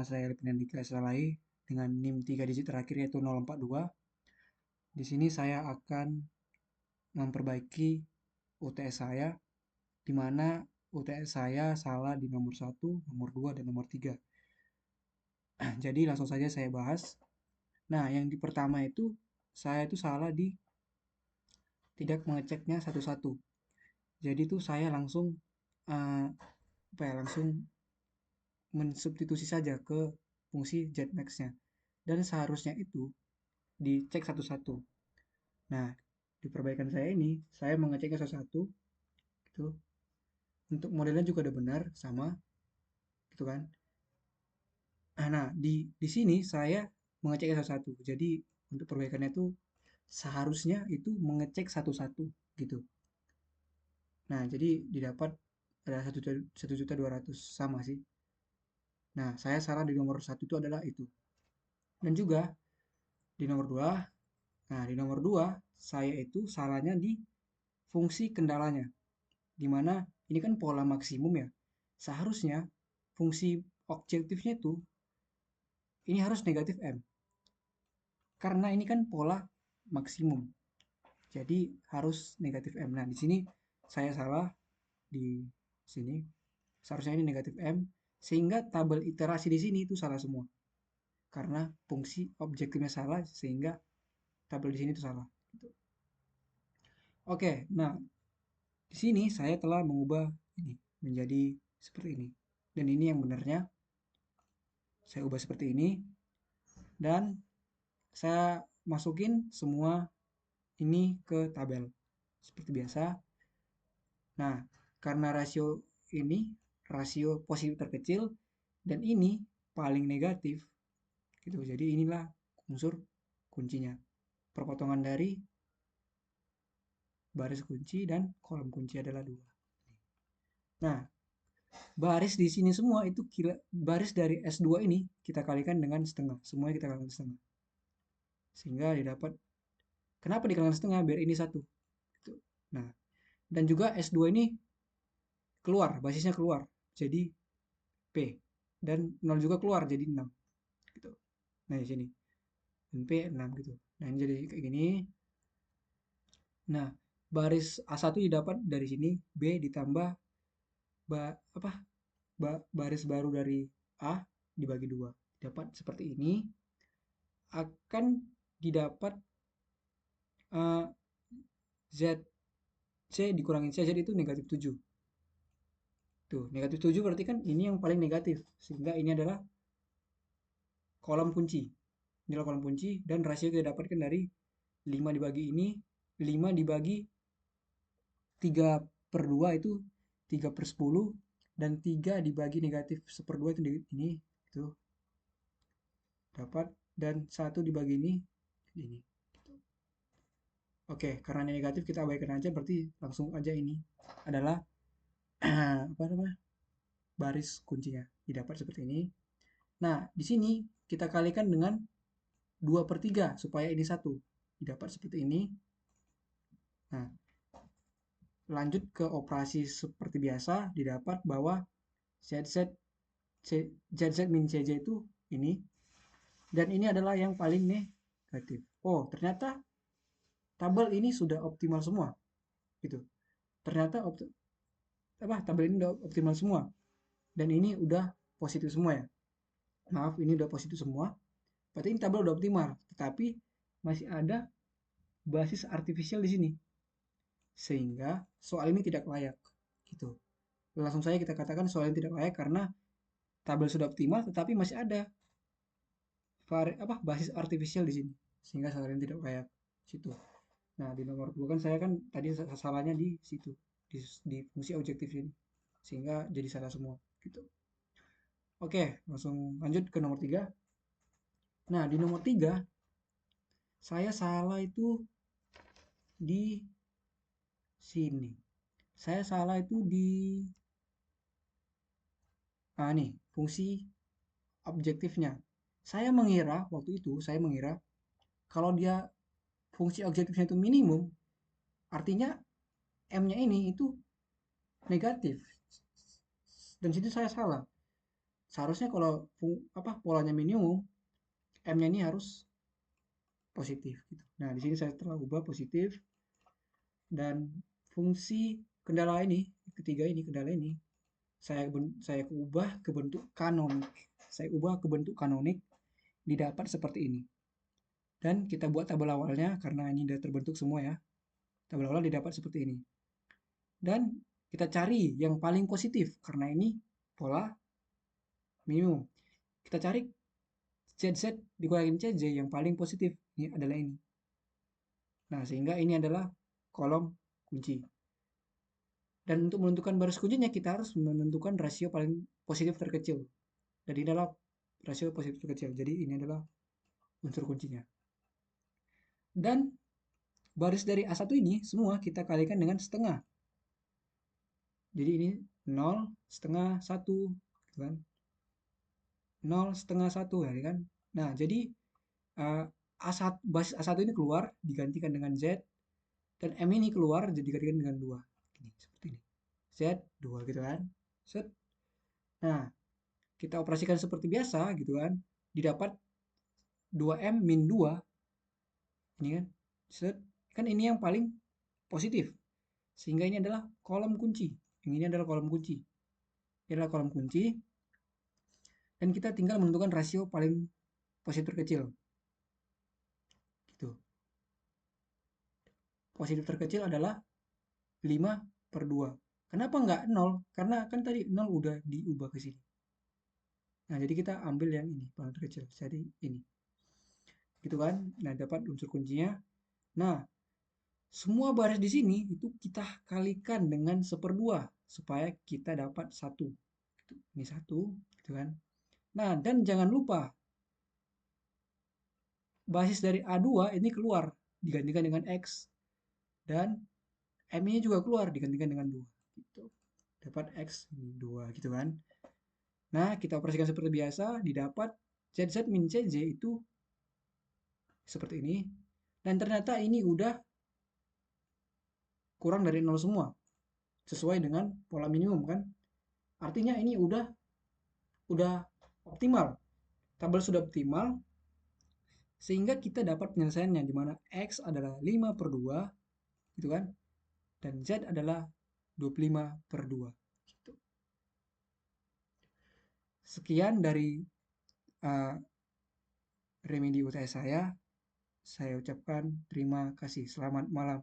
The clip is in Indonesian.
Nama saya Elvin Andika Salai dengan NIM 3 digit terakhir yaitu 042. Di sini saya akan memperbaiki UTS saya, di mana UTS saya salah di nomor 1, nomor 2, dan nomor 3. Jadi langsung saja saya bahas. Nah, yang di pertama itu saya itu salah di tidak mengeceknya satu-satu. Jadi itu saya langsung eh, langsung mensubstitusi saja ke fungsi getMax-nya. Dan seharusnya itu dicek satu-satu. Nah, di perbaikan saya ini, saya mengeceknya satu-satu, gitu. Untuk modelnya juga udah benar, sama, gitu kan. Nah, di sini saya mengeceknya satu-satu. Jadi, untuk perbaikannya itu seharusnya itu mengecek satu-satu, gitu. Nah, jadi didapat ada 1.200.000 sama sih. Nah, saya salah di nomor satu itu adalah itu. Dan juga di nomor 2, nah di nomor 2 saya itu salahnya di fungsi kendalanya. Di mana ini kan pola maksimum ya. Seharusnya fungsi objektifnya itu ini harus negatif M. Karena ini kan pola maksimum. Jadi harus negatif M. Nah, di sini saya salah di sini. Seharusnya ini negatif M sehingga tabel iterasi di sini itu salah semua. Karena fungsi objektifnya salah sehingga tabel di sini itu salah. Gitu. Oke, nah di sini saya telah mengubah ini menjadi seperti ini. Dan ini yang benarnya saya ubah seperti ini dan saya masukin semua ini ke tabel seperti biasa. Nah, karena rasio ini rasio positif terkecil dan ini paling negatif gitu. Jadi inilah unsur kuncinya. Perpotongan dari baris kunci dan kolom kunci adalah 2. Nah, baris di sini semua itu baris dari S2 ini kita kalikan dengan setengah. Semuanya kita kalikan setengah. Sehingga didapat, kenapa dikalikan setengah? Biar ini satu. Gitu. Nah, dan juga S2 ini keluar, basisnya keluar. Jadi P. Dan 0 juga keluar, jadi 6. Gitu. Nah, di sini. Dan P 6 gitu. Nah, ini jadi kayak gini. Nah, baris A1 didapat dari sini, B ditambah apa? Baris baru dari A dibagi 2. Dapat seperti ini. Akan didapat ZC dikurangin CZ itu negatif 7. Tuh, negatif 7 berarti kan ini yang paling negatif. Sehingga ini adalah kolom kunci. Ini adalah kolom kunci dan rasio kita dapatkan dari 5 dibagi ini, 5 dibagi 3 per 2 itu 3 per 10 dan 3 dibagi negatif 1/2 itu ini itu dapat dan 1 dibagi ini. Oke, karena ini negatif kita abaikan aja berarti langsung aja ini adalah apa namanya? Baris kuncinya. Didapat seperti ini. Nah, di sini kita kalikan dengan 2/3 supaya ini satu. Didapat seperti ini. Nah, lanjut ke operasi seperti biasa, didapat bahwa ZZ ZZ min CJ itu ini. Dan ini adalah yang paling negatif. Oh, ternyata tabel ini sudah optimal semua. Gitu. Ternyata tabel ini udah optimal semua. Dan ini udah positif semua ya. Maaf, ini udah positif semua. Berarti ini tabel udah optimal. Tetapi masih ada basis artifisial di sini. Sehingga soal ini tidak layak. Gitu. Langsung saja kita katakan soal ini tidak layak karena tabel sudah optimal tetapi masih ada basis artifisial di sini. Sehingga soal ini tidak layak. Situ. Nah, di nomor 2 kan saya kan tadi salahnya di situ. Di fungsi objektif ini. Sehingga jadi salah semua. Gitu. Oke, langsung lanjut ke nomor 3. Nah, di nomor 3 saya salah itu di sini. Saya salah itu di nih, fungsi objektifnya. Waktu itu saya mengira kalau dia fungsi objektifnya itu minimum, artinya M-nya ini itu negatif. Dan situ saya salah. seharusnya kalau polanya minimum, M-nya ini harus positif gitu. Nah, di sini saya telah ubah positif, dan fungsi kendala ini, ketiga ini, kendala ini, saya ubah ke bentuk kanonik. Saya ubah ke bentuk kanonik, didapat seperti ini. Dan kita buat tabel awalnya, karena ini sudah terbentuk semua ya. Tabel awal didapat seperti ini. Dan kita cari yang paling positif, karena ini pola minimum. Kita cari ZZ dikurangin CJ yang paling positif. Ini adalah ini. Nah, sehingga ini adalah kolom kunci. Dan untuk menentukan baris kuncinya, kita harus menentukan rasio paling positif terkecil. Jadi ini adalah rasio positif terkecil. Jadi ini adalah unsur kuncinya. Dan baris dari A1 ini semua kita kalikan dengan setengah. Jadi ini 0, setengah, 1. Gitu kan? 0, setengah, 1. Ya kan? Nah, jadi A1, basis A1 ini keluar, digantikan dengan Z. Dan M ini keluar, jadi digantikan dengan 2. Ini, seperti ini. Z, 2 gitu kan. Set. Nah, kita operasikan seperti biasa gitu kan. Didapat 2M min 2. Ini kan. Set. Kan ini yang paling positif. Sehingga ini adalah kolom kunci. Yang ini adalah kolom kunci. Ini adalah kolom kunci. Dan kita tinggal menentukan rasio paling positif terkecil. Gitu. Positif terkecil adalah 5/2. Kenapa nggak 0? Karena kan tadi 0 udah diubah ke sini. Nah, jadi kita ambil yang ini, paling terkecil. Jadi ini. Gitu kan? Nah, dapat unsur kuncinya. Nah, semua baris di sini itu kita kalikan dengan 1/2 supaya kita dapat 1. Ini 1, gitu kan? Nah, dan jangan lupa basis dari A2 ini keluar digantikan dengan X, dan M ini juga keluar digantikan dengan 2. Gitu. Dapat X 2 gitu kan? Nah, kita operasikan seperti biasa, didapat ZZ min CJ itu seperti ini. Dan ternyata ini udah kurang dari 0 semua. Sesuai dengan pola minimum kan? Artinya ini udah optimal. Tabel sudah optimal, sehingga kita dapat penyelesaiannya di mana X adalah 5/2 gitu kan? Dan Z adalah 25/2 gitu. Sekian dari uh, remedi UTS saya. Saya ucapkan terima kasih. Selamat malam.